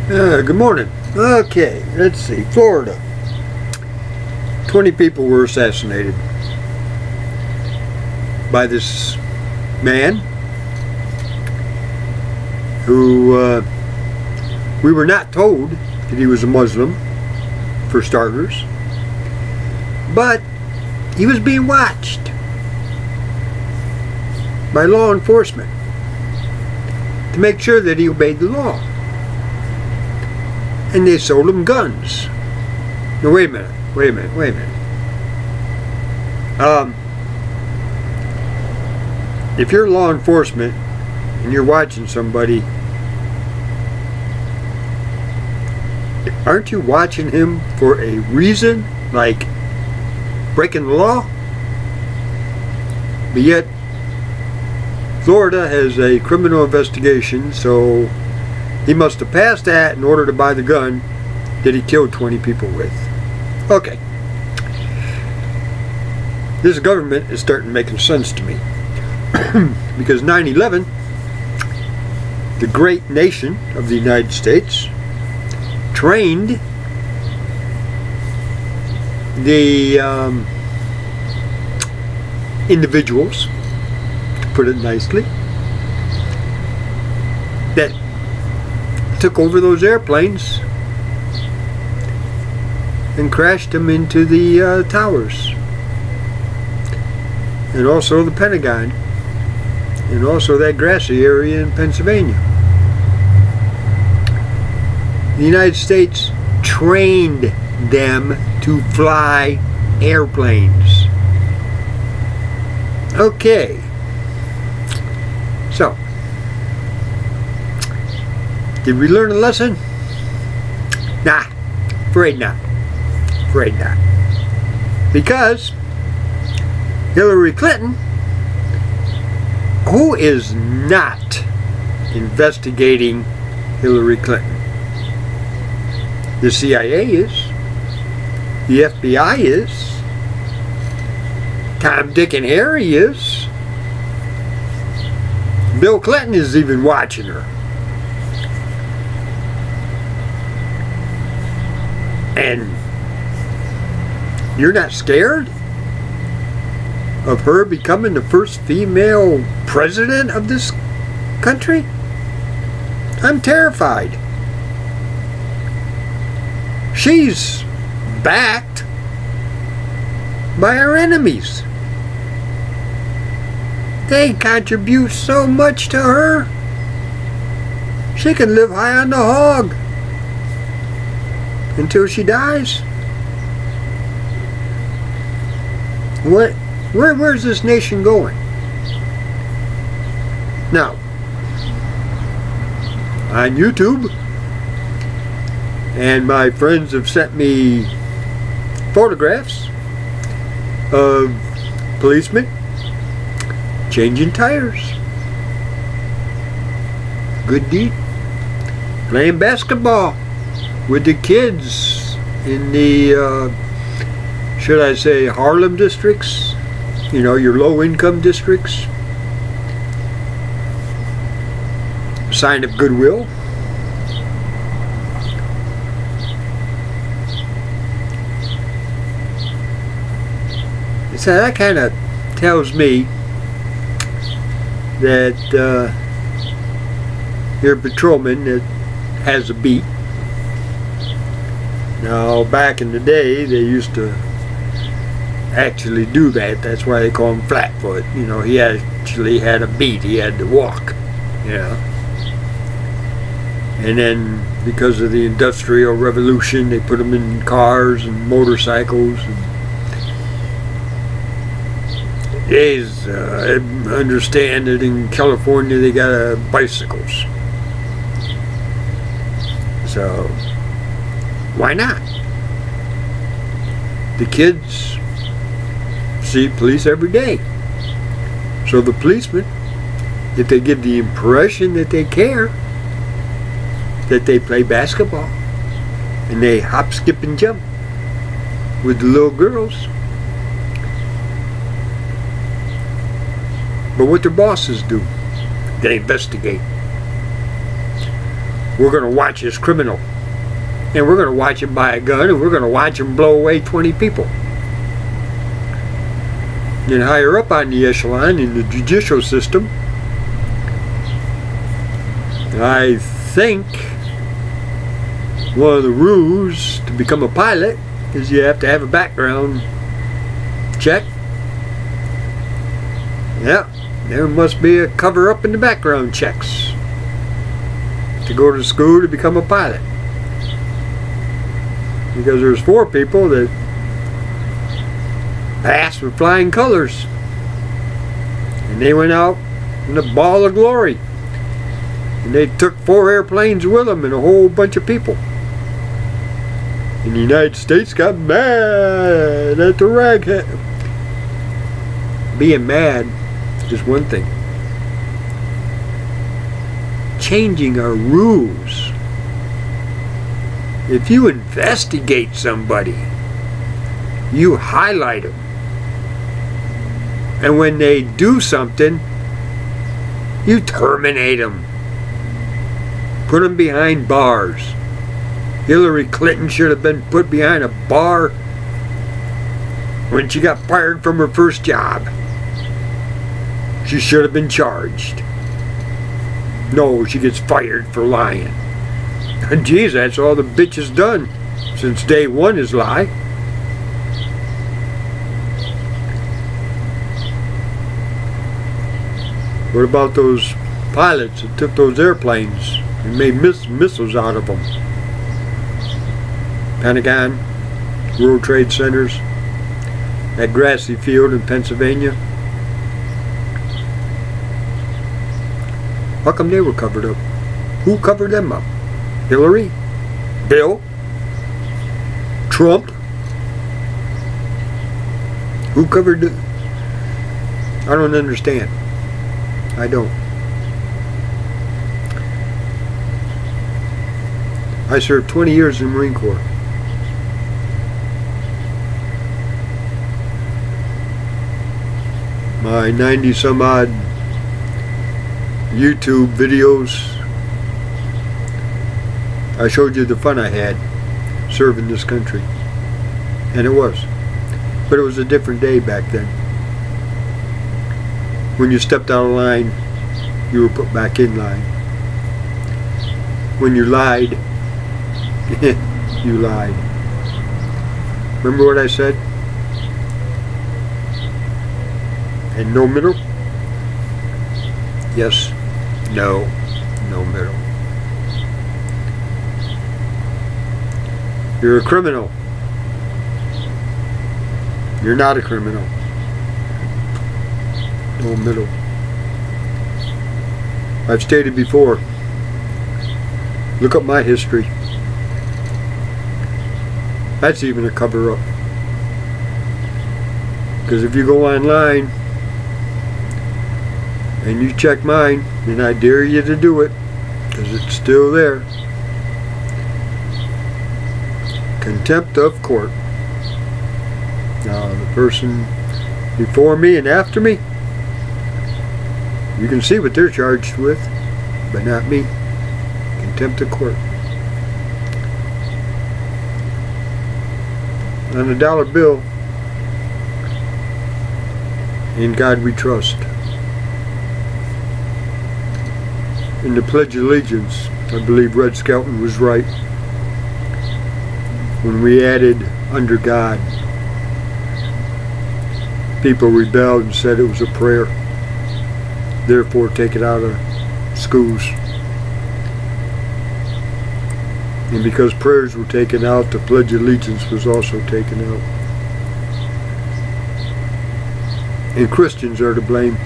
Good morning. Okay, let's see. Florida. 20 people were assassinated by this man who we were not told that he was a Muslim, for starters, but he was being watched by law enforcement to make sure that he obeyed the law. And they sold him guns. Now wait a minute. If you're law enforcement and you're watching somebody, aren't you watching him for a reason, like breaking the law? But yet Florida has a criminal investigation, so he must have passed that in order to buy the gun that he killed 20 people with. Okay. This government is starting making sense to me. Because 9/11, the great nation of the United States, trained the individuals, to put it nicely, that took over those airplanes and crashed them into the towers, and also the Pentagon, and also that grassy area in Pennsylvania. The United States trained them to fly airplanes. Okay, so did we learn a lesson? Nah, afraid not. Because Hillary Clinton, who is not investigating Hillary Clinton? The CIA is. The FBI is. Tom, Dick, and Harry is. Bill Clinton is even watching her. And you're not scared of her becoming the first female president of this country? I'm terrified. She's backed by our enemies. They contribute so much to her. She can live high on the hog until she dies. Where's this nation going? Now, on YouTube, and my friends have sent me photographs of policemen changing tires. Good deed. Playing basketball with the kids in the should I say Harlem districts, you know, your low-income districts. Sign of goodwill. So that kind of tells me that you're a patrolman that has a beat. Now, back in the day, they used to actually do that. That's why they call him Flatfoot. You know, he actually had a beat. He had to walk. Yeah. And then, because of the Industrial Revolution, they put them in cars and motorcycles. And I understand that in California they got bicycles. So, why not? The kids see police every day. So the policemen, if they give the impression that they care, that they play basketball and they hop, skip, and jump with the little girls. But what their bosses do, they investigate. we're going to watch this criminal. And we're going to watch him buy a gun, and we're going to watch him blow away 20 people. And higher up on the echelon in the judicial system, I think one of the rules to become a pilot is you have to have a background check. Yeah, there must be a cover up in the background checks to go to school to become a pilot. Because there's 4 people that passed with flying colors. And they went out in a ball of glory. And they took 4 airplanes with them and a whole bunch of people. And the United States got mad at the raghead. Being mad is one thing. Changing our rules. If you investigate somebody, you highlight them. And when they do something, you terminate them. Put them behind bars. Hillary Clinton should have been put behind a bar when she got fired from her first job. She should have been charged. No, she gets fired for lying. Geez, that's all the bitch has done since day one is lie. What about those pilots that took those airplanes and made missiles out of them? Pentagon, World Trade Centers, that grassy field in Pennsylvania. How come they were covered up? Who covered them up? Hillary? Bill? Trump? Who covered it? I don't understand. I don't. I served 20 years in the Marine Corps. My 90 some odd YouTube videos, I showed you the fun I had serving this country. And it was. But it was a different day back then. When you stepped out of line, you were put back in line. When you lied, you lied. Remember what I said? And no middle? Yes, no, no middle. You're a criminal. You're not a criminal. No middle. I've stated before, look up my history. That's even a cover-up. Because if you go online and you check mine, and I dare you to do it, because it's still there. Contempt of court. Now the person before me and after me, you can see what they're charged with, but not me. Contempt of court. On a dollar bill, in God we trust. In the Pledge of Allegiance, I believe Red Skelton was right when we added under God. People rebelled and said it was a prayer, therefore take it out of schools. And because prayers were taken out, the Pledge of Allegiance was also taken out. And Christians are to blame.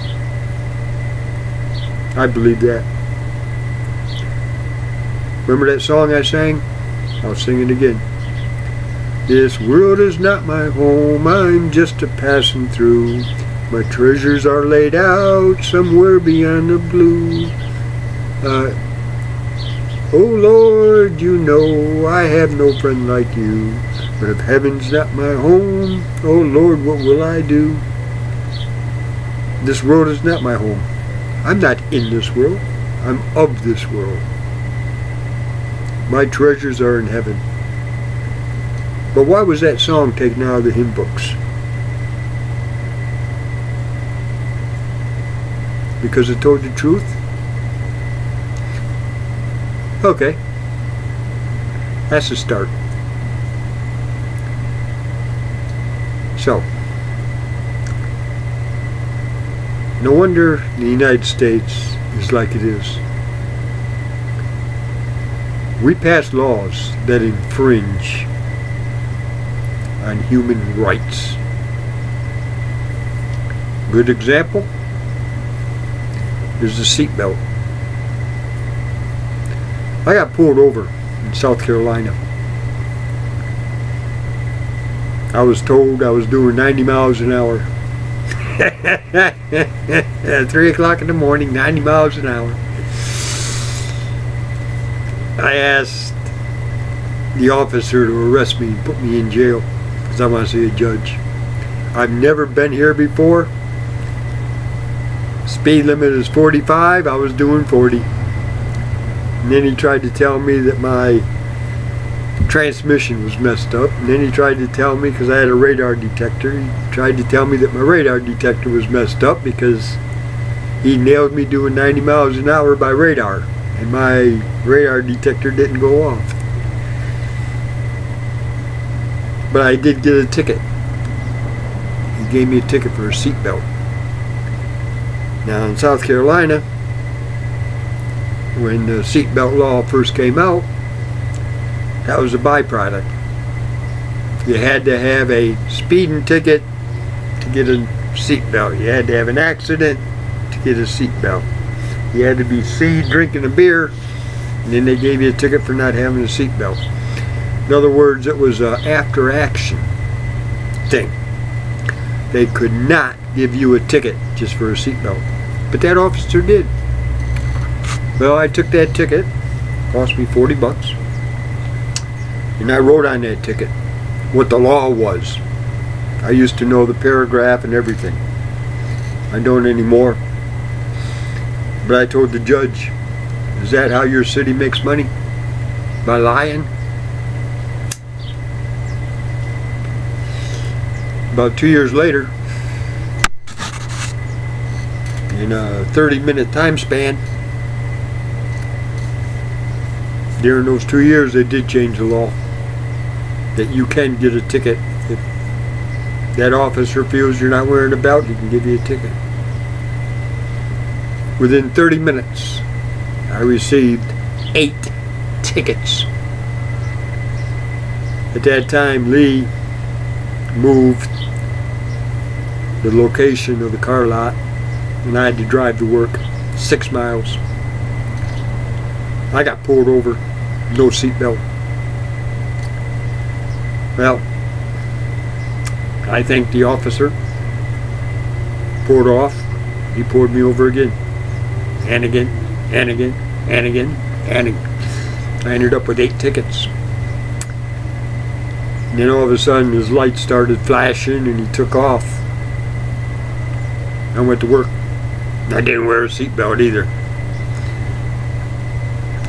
I believe that. Remember that song I sang? I'll sing it again. This world is not my home, I'm just a passing through. My treasures are laid out somewhere beyond the blue. Oh Lord, you know I have no friend like you. But if heaven's not my home, oh Lord, what will I do? This world is not my home. I'm not in this world. I'm of this world. My treasures are in heaven. But why was that song taken out of the hymn books? Because it told the truth? Okay. That's a start. So, no wonder the United States is like it is. We pass laws that infringe on human rights. Good example is the seatbelt. I got pulled over in South Carolina. I was told I was doing 90 miles an hour. 3 o'clock in the morning, 90 miles an hour. I asked the officer to arrest me and put me in jail because I want to see a judge. I've never been here before. Speed limit is 45. I was doing 40. And then he tried to tell me that my transmission was messed up. And then he tried to tell me, because I had a radar detector, he tried to tell me that my radar detector was messed up because he nailed me doing 90 miles an hour by radar. And my radar detector didn't go off. But I did get a ticket. He gave me a ticket for a seatbelt. Now in South Carolina, when the seatbelt law first came out, that was a byproduct. You had to have a speeding ticket to get a seatbelt. You had to have an accident to get a seatbelt. You had to be seen drinking a beer, and then they gave you a ticket for not having a seatbelt. In other words, it was an after-action thing. They could not give you a ticket just for a seatbelt. But that officer did. Well, I took that ticket. It cost me 40 bucks. And I wrote on that ticket what the law was. I used to know the paragraph and everything. I don't anymore. But I told the judge, is that how your city makes money? By lying? About 2 years later, in a 30-minute time span, during those 2 years they did change the law that you can get a ticket. If that officer feels you're not wearing a belt, he can give you a ticket. Within 30 minutes, I received 8 tickets. At that time, Lee moved the location of the car lot, and I had to drive to work 6 miles. I got pulled over, no seatbelt. Well, I thanked the officer, pulled off, he pulled me over again. And again, and again, and again, and again. I ended up with 8 tickets. And then all of a sudden his lights started flashing and he took off. I went to work. I didn't wear a seatbelt either.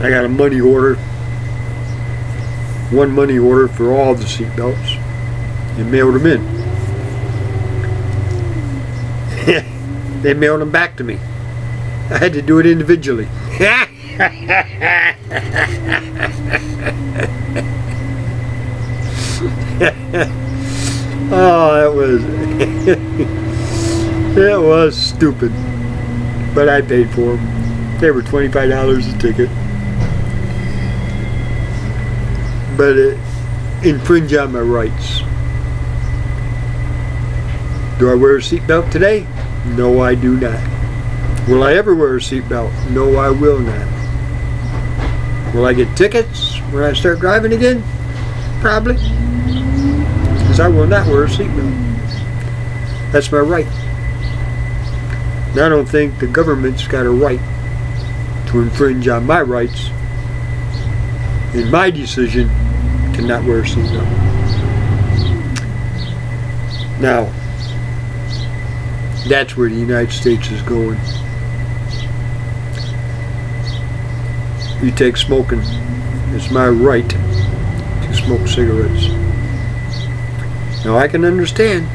I got a money order. One money order for all the seatbelts. And mailed them in. They mailed them back to me. I had to do it individually. Oh, that was stupid. But I paid for them. They were $25 a ticket. But it infringed on my rights. Do I wear a seatbelt today? No, I do not. Will I ever wear a seatbelt? No, I will not. Will I get tickets when I start driving again? Probably. Because I will not wear a seatbelt. That's my right. And I don't think the government's got a right to infringe on my rights in my decision to not wear a seatbelt. Now, that's where the United States is going. You take smoking It's my right to smoke cigarettes. Now I can understand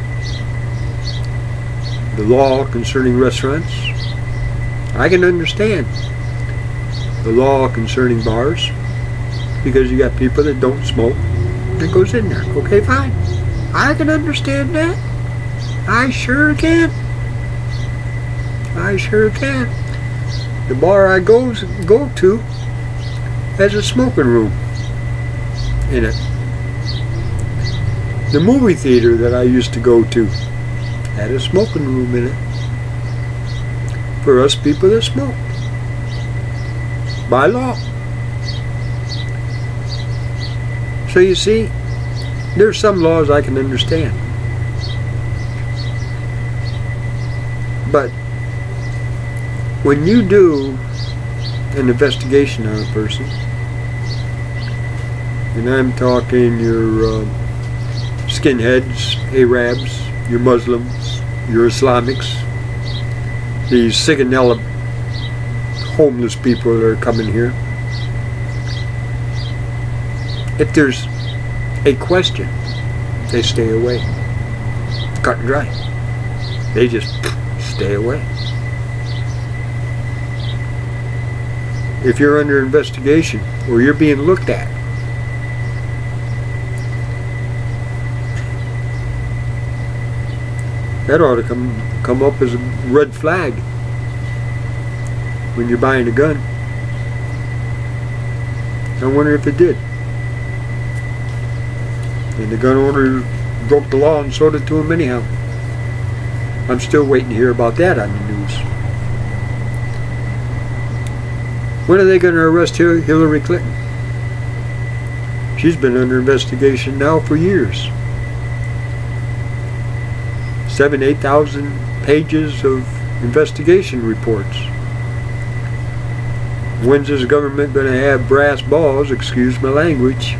the law concerning restaurants. I can understand the law concerning bars, because you got people that don't smoke that goes in there. Okay, fine. I can understand that. I sure can. I sure can. The bar I go to has a smoking room in it. The movie theater that I used to go to had a smoking room in it for us people that smoke. By law. So you see, there's some laws I can understand. But when you do an investigation on a person, and I'm talking your skinheads, Arabs, your Muslims, your Islamics, these Sigonella homeless people that are coming here, if there's a question, they stay away. Cut and dry. They just stay away. If you're under investigation or you're being looked at, that ought to come up as a red flag when you're buying a gun. I wonder if it did. And the gun owner broke the law and sold it to him anyhow. I'm still waiting to hear about that on the news. When are they going to arrest Hillary Clinton? She's been under investigation now for years. 7,000 to 8,000 pages of investigation reports. When's this government going to have brass balls, excuse my language,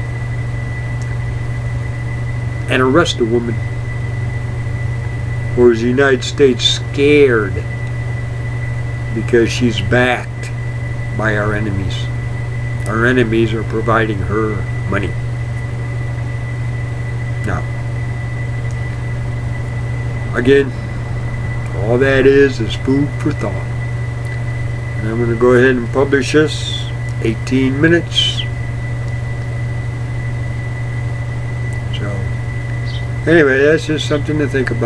and arrest a woman? Or is the United States scared because she's backed by our enemies? Our enemies are providing her money. Now, again, all that is food for thought. And I'm going to go ahead and publish this. 18 minutes. So, anyway, that's just something to think about.